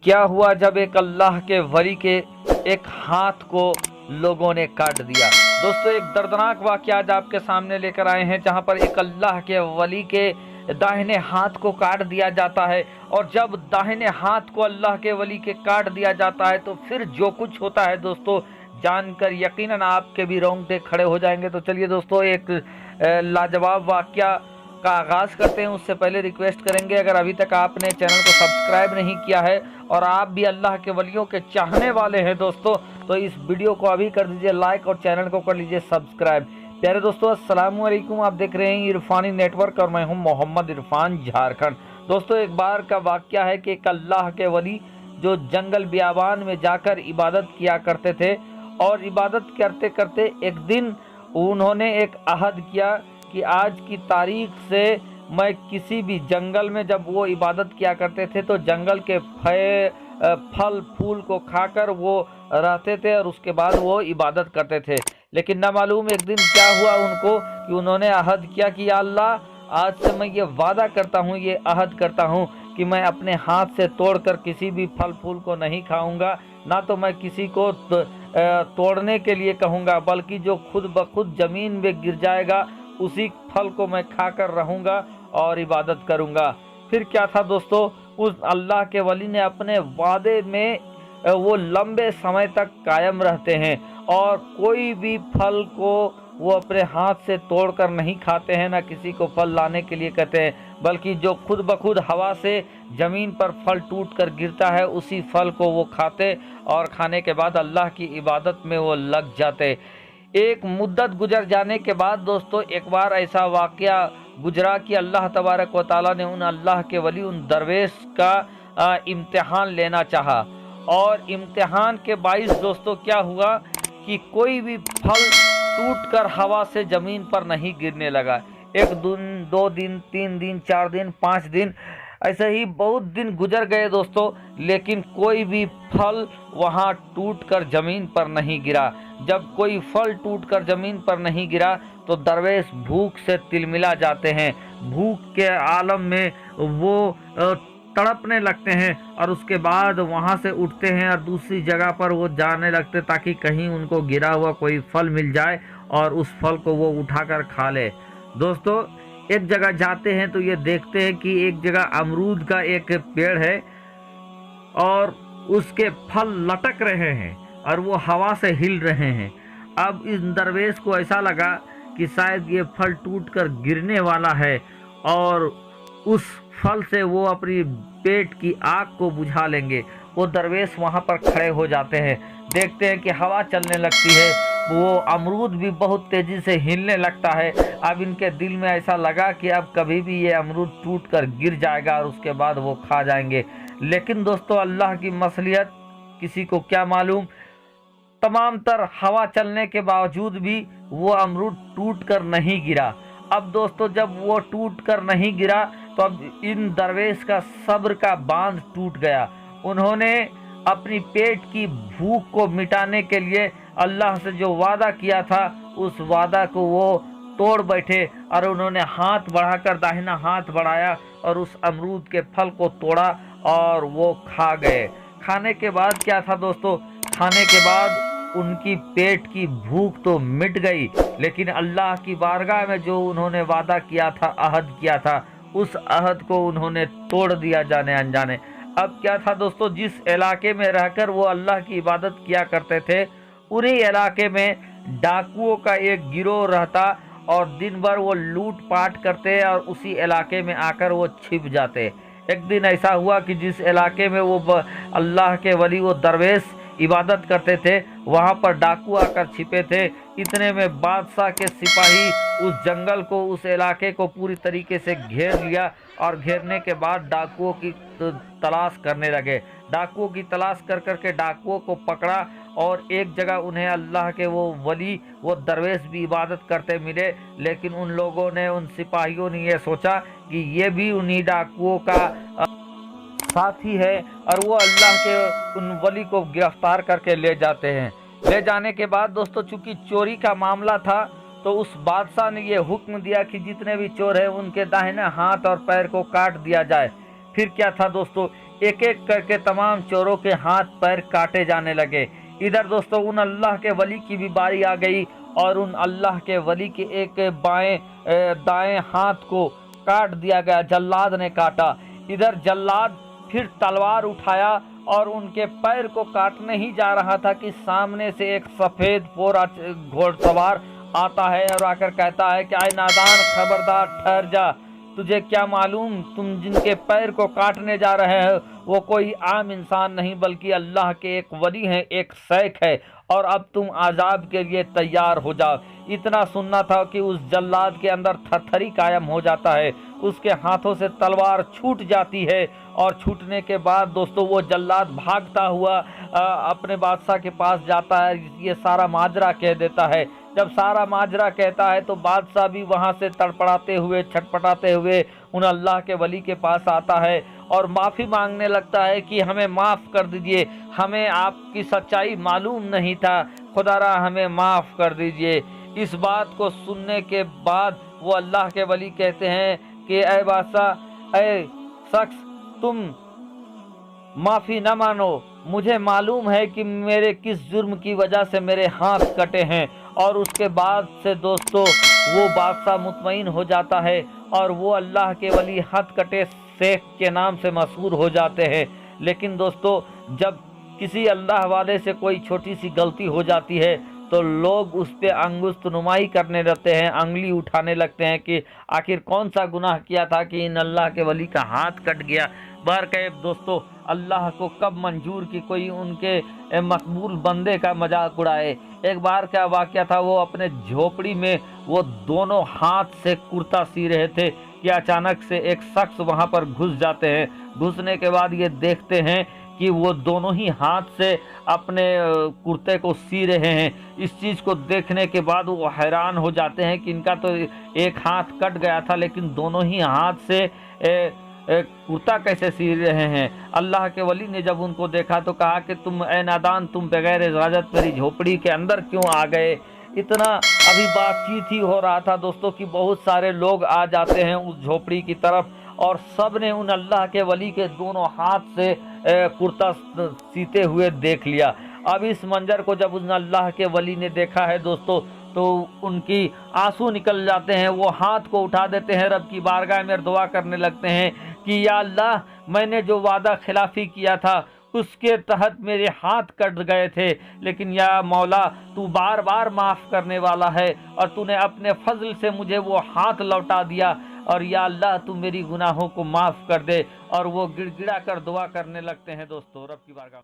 क्या हुआ जब एक अल्लाह के वली के एक हाथ को लोगों ने काट दिया। दोस्तों एक दर्दनाक वाक़या आज आपके सामने लेकर आए हैं, जहां पर एक अल्लाह के वली के दाहिने हाथ को काट दिया जाता है। और जब दाहिने हाथ को अल्लाह के वली के काट दिया जाता है तो फिर जो कुछ होता है दोस्तों, जानकर यकीनन आपके भी रोंगटे खड़े हो जाएंगे। तो चलिए दोस्तों एक लाजवाब वाक़या का आगाज़ करते हैं। उससे पहले रिक्वेस्ट करेंगे, अगर अभी तक आपने चैनल को सब्सक्राइब नहीं किया है और आप भी अल्लाह के वलियों के चाहने वाले हैं दोस्तों, तो इस वीडियो को अभी कर दीजिए लाइक और चैनल को कर लीजिए सब्सक्राइब। प्यारे दोस्तों अस्सलाम वालेकुम, आप देख रहे हैं इरफानी नेटवर्क और मैं हूं मोहम्मद इरफान झारखंड। दोस्तों एक बार का वाक़या है कि एक अल्लाह के वली जो जंगल बियाबान में जाकर इबादत किया करते थे, और इबादत करते करते एक दिन उन्होंने एक अहद किया कि आज की तारीख से मैं किसी भी जंगल में, जब वो इबादत किया करते थे तो जंगल के फल फूल को खाकर वो रहते थे और उसके बाद वो इबादत करते थे। लेकिन ना मालूम एक दिन क्या हुआ उनको कि उन्होंने अहद किया कि या अल्लाह आज से मैं ये वादा करता हूँ, ये अहद करता हूँ कि मैं अपने हाथ से तोड़कर किसी भी फल फूल को नहीं खाऊंगा, ना तो मैं किसी को तोड़ने के लिए कहूँगा, बल्कि जो खुद ब खुद ज़मीन में गिर जाएगा उसी फल को मैं खाकर रहूँगा और इबादत करूँगा। फिर क्या था दोस्तों, उस अल्लाह के वली ने अपने वादे में वो लंबे समय तक कायम रहते हैं और कोई भी फल को वो अपने हाथ से तोड़कर नहीं खाते हैं, ना किसी को फल लाने के लिए कहते हैं, बल्कि जो खुद ब खुद हवा से ज़मीन पर फल टूट कर गिरता है उसी फल को वो खाते और खाने के बाद अल्लाह की इबादत में वो लग जाते। एक मुद्दत गुजर जाने के बाद दोस्तों एक बार ऐसा वाक़या गुजरा कि अल्लाह तबारक व तआला ने उन अल्लाह के वली, उन दरवेश का इम्तिहान लेना चाहा। और इम्तिहान के बाइस दोस्तों क्या हुआ कि कोई भी फल टूटकर हवा से ज़मीन पर नहीं गिरने लगा। एक दिन, 2 दिन, 3 दिन, 4 दिन, 5 दिन, ऐसे ही बहुत दिन गुजर गए दोस्तों, लेकिन कोई भी फल वहाँ टूटकर ज़मीन पर नहीं गिरा। जब कोई फल टूटकर ज़मीन पर नहीं गिरा तो दरवेश भूख से तिलमिला जाते हैं, भूख के आलम में वो तड़पने लगते हैं और उसके बाद वहाँ से उठते हैं और दूसरी जगह पर वो जाने लगते ताकि कहीं उनको गिरा हुआ कोई फल मिल जाए और उस फल को वो उठाकर खा ले। दोस्तों एक जगह जाते हैं तो ये देखते हैं कि एक जगह अमरूद का एक पेड़ है और उसके फल लटक रहे हैं और वो हवा से हिल रहे हैं। अब इस दरवेश को ऐसा लगा कि शायद ये फल टूटकर गिरने वाला है और उस फल से वो अपनी पेट की आग को बुझा लेंगे। वो दरवेश वहाँ पर खड़े हो जाते हैं, देखते हैं कि हवा चलने लगती है, वो अमरूद भी बहुत तेज़ी से हिलने लगता है। अब इनके दिल में ऐसा लगा कि अब कभी भी ये अमरूद टूटकर गिर जाएगा और उसके बाद वो खा जाएंगे। लेकिन दोस्तों अल्लाह की मसलियत किसी को क्या मालूम, तमाम तर हवा चलने के बावजूद भी वो अमरूद टूट कर नहीं गिरा। अब दोस्तों जब वो टूट कर नहीं गिरा तो अब इन दरवेश का सब्र का बांध टूट गया। उन्होंने अपनी पेट की भूख को मिटाने के लिए अल्लाह से जो वादा किया था उस वादा को वो तोड़ बैठे और उन्होंने हाथ बढ़ाकर, दाहिना हाथ बढ़ाया और उस अमरूद के फल को तोड़ा और वो खा गए। खाने के बाद क्या था दोस्तों, खाने के बाद उनकी पेट की भूख तो मिट गई, लेकिन अल्लाह की बारगाह में जो उन्होंने वादा किया था, अहद किया था, उस अहद को उन्होंने तोड़ दिया जाने अनजाने। अब क्या था दोस्तों, जिस इलाके में रहकर वो अल्लाह की इबादत किया करते थे उन्हीं इलाके में डाकुओं का एक गिरोह रहता और दिन भर वो लूट पाट करते और उसी इलाके में आकर वो छिप जाते। एक दिन ऐसा हुआ कि जिस इलाके में वो अल्लाह के वली, वो दरवेश इबादत करते थे, वहाँ पर डाकू आकर छिपे थे। इतने में बादशाह के सिपाही उस जंगल को, उस इलाके को पूरी तरीके से घेर लिया और घेरने के बाद डाकुओं की तलाश करने लगे। डाकुओं की तलाश कर करके डाकुओं को पकड़ा और एक जगह उन्हें अल्लाह के वो वली, वो दरवेश भी इबादत करते मिले। लेकिन उन लोगों ने, उन सिपाहियों ने ये सोचा कि ये भी उन्हीं डाकुओं का साथी है और वो अल्लाह के उन वली को गिरफ्तार करके ले जाते हैं। ले जाने के बाद दोस्तों चूंकि चोरी का मामला था तो उस बादशाह ने ये हुक्म दिया कि जितने भी चोर हैं उनके दाहिने हाथ और पैर को काट दिया जाए। फिर क्या था दोस्तों, एक एक करके तमाम चोरों के हाथ पैर काटे जाने लगे। इधर दोस्तों उन अल्लाह के वली की भी बारी आ गई और उन अल्लाह के वली के एक दाएं हाथ को काट दिया गया, जल्लाद ने काटा। इधर जल्लाद फिर तलवार उठाया और उनके पैर को काटने ही जा रहा था कि सामने से एक सफेद पोरा घोड़सवार आता है और आकर कहता है कि आए नादान, खबरदार, ठहर जा। तुझे क्या मालूम, तुम जिनके पैर को काटने जा रहे हो वो कोई आम इंसान नहीं बल्कि अल्लाह के एक वली हैं, एक शेख है, और अब तुम आज़ाब के लिए तैयार हो जाओ। इतना सुनना था कि उस जल्लाद के अंदर थरथरी कायम हो जाता है, उसके हाथों से तलवार छूट जाती है और छूटने के बाद दोस्तों वो जल्लाद भागता हुआ अपने बादशाह के पास जाता है, ये सारा माजरा कह देता है। जब सारा माजरा कहता है तो बादशाह भी वहाँ से तड़पड़ाते हुए, छटपटाते हुए उन अल्लाह के वली के पास आता है और माफ़ी मांगने लगता है कि हमें माफ़ कर दीजिए, हमें आपकी सच्चाई मालूम नहीं था, खुदारा हमें माफ़ कर दीजिए। इस बात को सुनने के बाद वो अल्लाह के वली कहते हैं कि ऐ बादशाह, ऐ शख्स, तुम माफ़ी न मानो, मुझे मालूम है कि मेरे किस जुर्म की वजह से मेरे हाथ कटे हैं। और उसके बाद से दोस्तों वो बादशाह मुतमईन हो जाता है और वो अल्लाह के वली हाथ कटे शेख के नाम से मशहूर हो जाते हैं। लेकिन दोस्तों जब किसी अल्लाह वाले से कोई छोटी सी गलती हो जाती है तो लोग उस पर अंगुष्ठ नुमाई करने लगते हैं, अंगली उठाने लगते हैं कि आखिर कौन सा गुनाह किया था कि इन अल्लाह के वली का हाथ कट गया। बहरकैफ दोस्तों अल्लाह को कब मंजूर कि कोई उनके मकबूल बंदे का मजाक उड़ाए। एक बार क्या वाक़या था, वो अपने झोपड़ी में वो दोनों हाथ से कुर्ता सी रहे थे कि अचानक से एक शख्स वहाँ पर घुस जाते हैं। घुसने के बाद ये देखते हैं कि वो दोनों ही हाथ से अपने कुर्ते को सी रहे हैं। इस चीज़ को देखने के बाद वो हैरान हो जाते हैं कि इनका तो एक हाथ कट गया था लेकिन दोनों ही हाथ से कुर्ता कैसे सी रहे हैं। अल्लाह के वली ने जब उनको देखा तो कहा कि तुम ए नादान, तुम बगैर इजाज़त मेरी झोपड़ी के अंदर क्यों आ गए। इतना अभी बातचीत ही हो रहा था दोस्तों कि बहुत सारे लोग आ जाते हैं उस झोपड़ी की तरफ और सब ने उन अल्लाह के वली के दोनों हाथ से कुर्ता सीते हुए देख लिया। अब इस मंजर को जब उन अल्लाह के वली ने देखा है दोस्तों तो उनकी आंसू निकल जाते हैं। वो हाथ को उठा देते हैं, रब की बारगाह में दुआ करने लगते हैं कि या अल्लाह, मैंने जो वादा खिलाफी किया था उसके तहत मेरे हाथ कट गए थे, लेकिन या मौला तू बार बार माफ़ करने वाला है और तूने अपने फजल से मुझे वो हाथ लौटा दिया, और या अल्लाह तू मेरी गुनाहों को माफ़ कर दे। और वो गिड़गिड़ा कर दुआ करने लगते हैं दोस्तों रब की बारगाह।